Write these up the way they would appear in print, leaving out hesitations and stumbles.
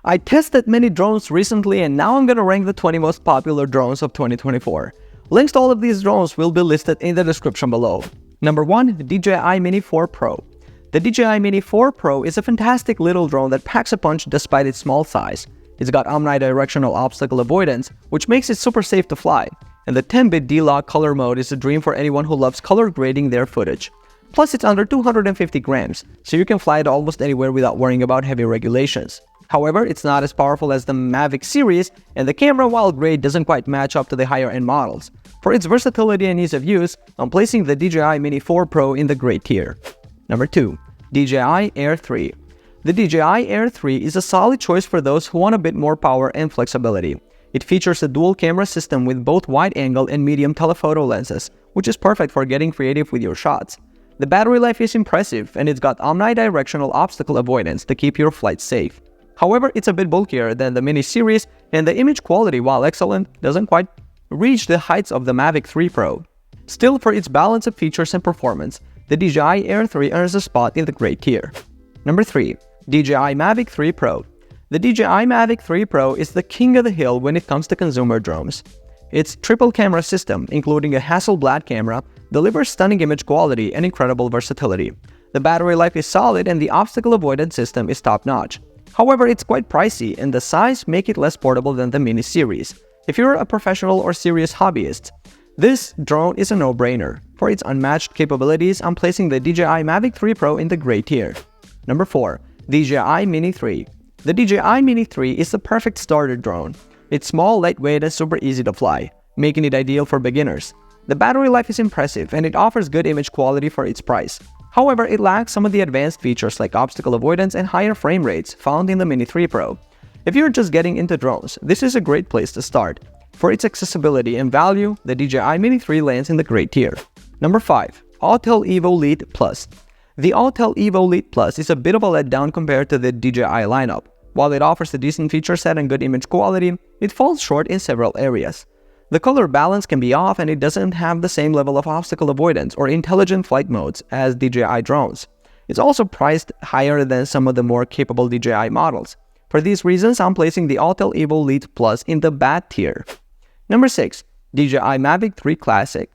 I tested many drones recently and now I'm gonna rank the 20 most popular drones of 2024. Links to all of these drones will be listed in the description below. Number 1. The DJI Mini 4 Pro. The DJI Mini 4 Pro is a fantastic little drone that packs a punch despite its small size. It's got omnidirectional obstacle avoidance, which makes it super safe to fly. And the 10-bit D-Log color mode is a dream for anyone who loves color grading their footage. Plus, it's under 250 grams, so you can fly it almost anywhere without worrying about heavy regulations. However, it's not as powerful as the Mavic series, and the camera, while great, doesn't quite match up to the higher-end models. For its versatility and ease of use, I'm placing the DJI Mini 4 Pro in the great tier. Number 2. DJI Air 3. The DJI Air 3 is a solid choice for those who want a bit more power and flexibility. It features a dual camera system with both wide-angle and medium telephoto lenses, which is perfect for getting creative with your shots. The battery life is impressive, and it's got omnidirectional obstacle avoidance to keep your flight safe. However, it's a bit bulkier than the Mini series, and the image quality, while excellent, doesn't quite reach the heights of the Mavic 3 Pro. Still, for its balance of features and performance, the DJI Air 3 earns a spot in the great tier. Number 3. DJI Mavic 3 Pro. The DJI Mavic 3 Pro is the king of the hill when it comes to consumer drones. Its triple camera system, including a Hasselblad camera, delivers stunning image quality and incredible versatility. The battery life is solid and the obstacle avoidance system is top-notch. However, it's quite pricey and the size make it less portable than the Mini series. If you're a professional or serious hobbyist, this drone is a no-brainer. For its unmatched capabilities, I'm placing the DJI Mavic 3 Pro in the great tier. Number 4. DJI Mini 3. The DJI Mini 3 is the perfect starter drone. It's small, lightweight, and super easy to fly, making it ideal for beginners. The battery life is impressive and it offers good image quality for its price. However, it lacks some of the advanced features like obstacle avoidance and higher frame rates found in the Mini 3 Pro. If you're just getting into drones, this is a great place to start. For its accessibility and value, the DJI Mini 3 lands in the great tier. Number 5. Autel Evo Lite Plus. The Autel Evo Lite Plus is a bit of a letdown compared to the DJI lineup. While it offers a decent feature set and good image quality, it falls short in several areas. The color balance can be off and it doesn't have the same level of obstacle avoidance or intelligent flight modes as DJI drones. It's also priced higher than some of the more capable DJI models. For these reasons, I'm placing the Autel Evo Lite Plus in the bad tier. Number 6. DJI Mavic 3 Classic.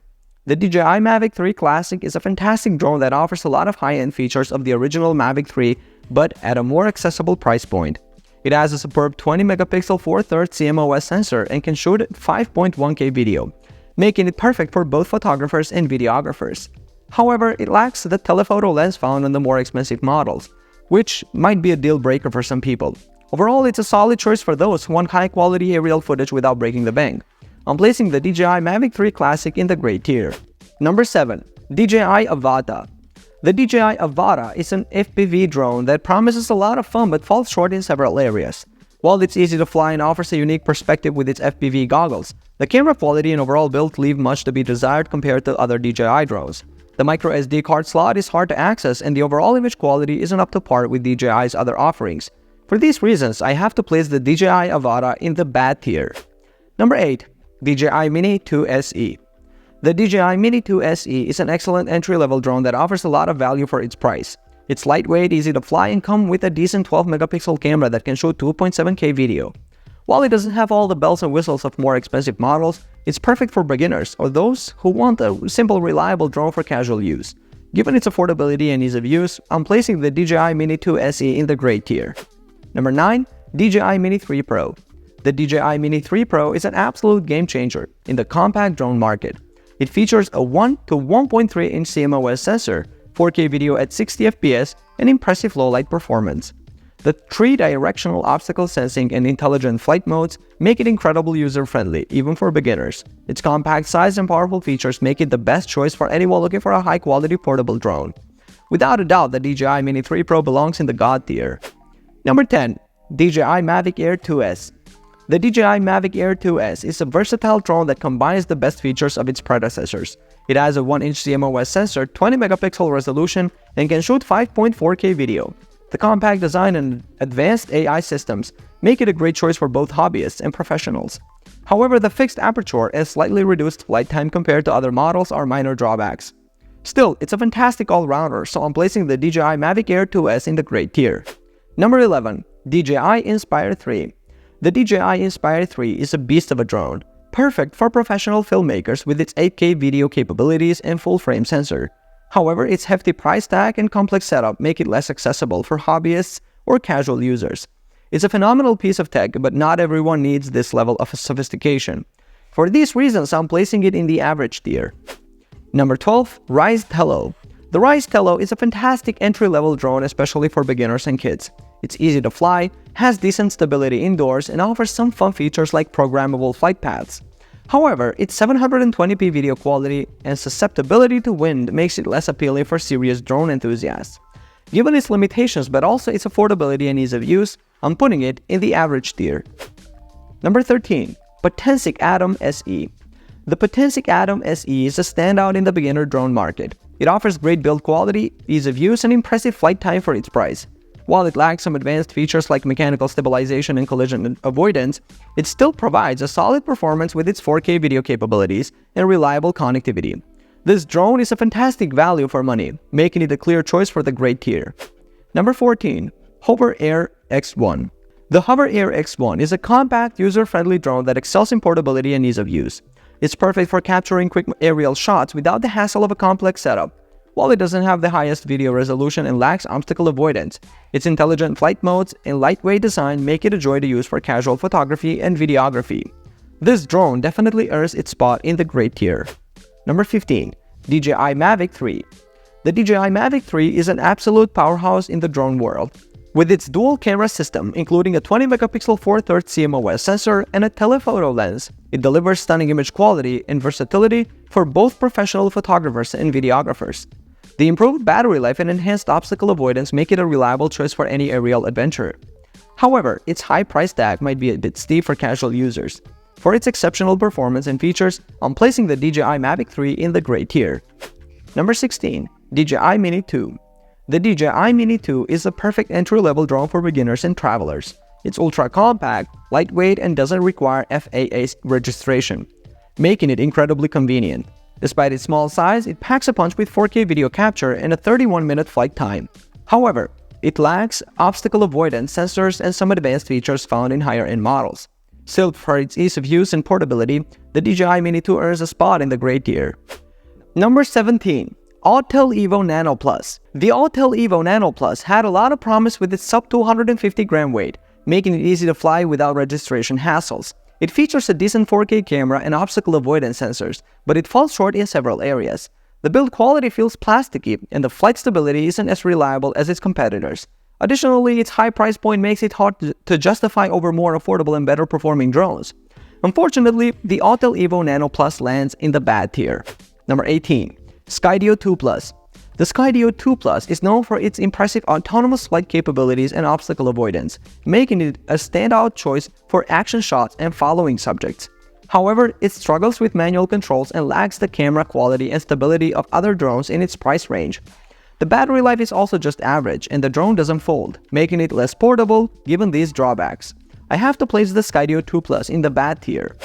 The DJI Mavic 3 Classic is a fantastic drone that offers a lot of high-end features of the original Mavic 3, but at a more accessible price point. It has a superb 20-megapixel 4/3 CMOS sensor and can shoot 5.1K video, making it perfect for both photographers and videographers. However, it lacks the telephoto lens found on the more expensive models, which might be a deal breaker for some people. Overall, it's a solid choice for those who want high-quality aerial footage without breaking the bank. I'm placing the DJI Mavic 3 Classic in the great tier. Number 7. DJI Avata. The DJI Avata is an FPV drone that promises a lot of fun but falls short in several areas. While it's easy to fly and offers a unique perspective with its FPV goggles, the camera quality and overall build leave much to be desired compared to other DJI drones. The microSD card slot is hard to access and the overall image quality isn't up to par with DJI's other offerings. For these reasons, I have to place the DJI Avata in the bad tier. Number 8. DJI Mini 2 SE. The DJI Mini 2 SE is an excellent entry-level drone that offers a lot of value for its price. It's lightweight, easy to fly, and comes with a decent 12-megapixel camera that can shoot 2.7K video. While it doesn't have all the bells and whistles of more expensive models, it's perfect for beginners or those who want a simple, reliable drone for casual use. Given its affordability and ease of use, I'm placing the DJI Mini 2 SE in the great tier. Number 9. DJI Mini 3 Pro. The DJI Mini 3 Pro is an absolute game-changer in the compact drone market. It features a 1 to 1.3-inch CMOS sensor, 4K video at 60 FPS, and impressive low-light performance. The 3-directional obstacle sensing and intelligent flight modes make it incredibly user-friendly, even for beginners. Its compact size and powerful features make it the best choice for anyone looking for a high-quality portable drone. Without a doubt, the DJI Mini 3 Pro belongs in the God tier. Number 10. DJI Mavic Air 2S. The DJI Mavic Air 2S is a versatile drone that combines the best features of its predecessors. It has a 1-inch CMOS sensor, 20-megapixel resolution, and can shoot 5.4K video. The compact design and advanced AI systems make it a great choice for both hobbyists and professionals. However, the fixed aperture and slightly reduced flight time compared to other models are minor drawbacks. Still, it's a fantastic all-rounder, so I'm placing the DJI Mavic Air 2S in the great tier. Number 11. DJI Inspire 3. The DJI Inspire 3 is a beast of a drone, perfect for professional filmmakers with its 8K video capabilities and full-frame sensor. However, its hefty price tag and complex setup make it less accessible for hobbyists or casual users. It's a phenomenal piece of tech, but not everyone needs this level of sophistication. For these reasons, I'm placing it in the average tier. Number 12. Rise Tello. The Rise Tello is a fantastic entry-level drone, especially for beginners and kids. It's easy to fly, has decent stability indoors, and offers some fun features like programmable flight paths. However, its 720p video quality and susceptibility to wind makes it less appealing for serious drone enthusiasts. Given its limitations but also its affordability and ease of use, I'm putting it in the average tier. Number 13. Potensic Atom SE. The Potensic Atom SE is a standout in the beginner drone market. It offers great build quality, ease of use, and impressive flight time for its price. While it lacks some advanced features like mechanical stabilization and collision avoidance, it still provides a solid performance with its 4K video capabilities and reliable connectivity. This drone is a fantastic value for money, making it a clear choice for the great tier. Number 14. Hover Air X1. The Hover Air X1 is a compact, user-friendly drone that excels in portability and ease of use. It's perfect for capturing quick aerial shots without the hassle of a complex setup. While it doesn't have the highest video resolution and lacks obstacle avoidance, its intelligent flight modes and lightweight design make it a joy to use for casual photography and videography. This drone definitely earns its spot in the great tier. Number 15. DJI Mavic 3. The DJI Mavic 3 is an absolute powerhouse in the drone world. With its dual camera system, including a 20-megapixel 4/3 CMOS sensor and a telephoto lens, it delivers stunning image quality and versatility for both professional photographers and videographers. The improved battery life and enhanced obstacle avoidance make it a reliable choice for any aerial adventure. However, its high price tag might be a bit steep for casual users. For its exceptional performance and features, I'm placing the DJI Mavic 3 in the great tier. Number 16. DJI Mini 2. The DJI Mini 2 is a perfect entry-level drone for beginners and travelers. It's ultra-compact, lightweight, and doesn't require FAA registration, making it incredibly convenient. Despite its small size, it packs a punch with 4K video capture and a 31-minute flight time. However, it lacks obstacle avoidance sensors and some advanced features found in higher-end models. Still, for its ease of use and portability, the DJI Mini 2 earns a spot in the great tier. Number 17. Autel Evo Nano Plus. The Autel Evo Nano Plus had a lot of promise with its sub 250 gram weight, making it easy to fly without registration hassles. It features a decent 4K camera and obstacle avoidance sensors, but it falls short in several areas. The build quality feels plasticky, and the flight stability isn't as reliable as its competitors. Additionally, its high price point makes it hard to justify over more affordable and better performing drones. Unfortunately, the Autel Evo Nano Plus lands in the bad tier. Number 18. Skydio 2 Plus. The Skydio 2 Plus is known for its impressive autonomous flight capabilities and obstacle avoidance, making it a standout choice for action shots and following subjects. However, it struggles with manual controls and lacks the camera quality and stability of other drones in its price range. The battery life is also just average, and the drone doesn't fold, making it less portable given these drawbacks. I have to place the Skydio 2 Plus in the bad tier.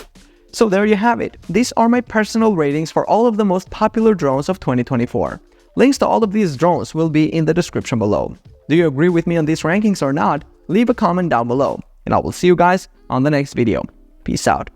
So there you have it. These are my personal ratings for all of the most popular drones of 2024. Links to all of these drones will be in the description below. Do you agree with me on these rankings or not? Leave a comment down below, and I will see you guys on the next video. Peace out.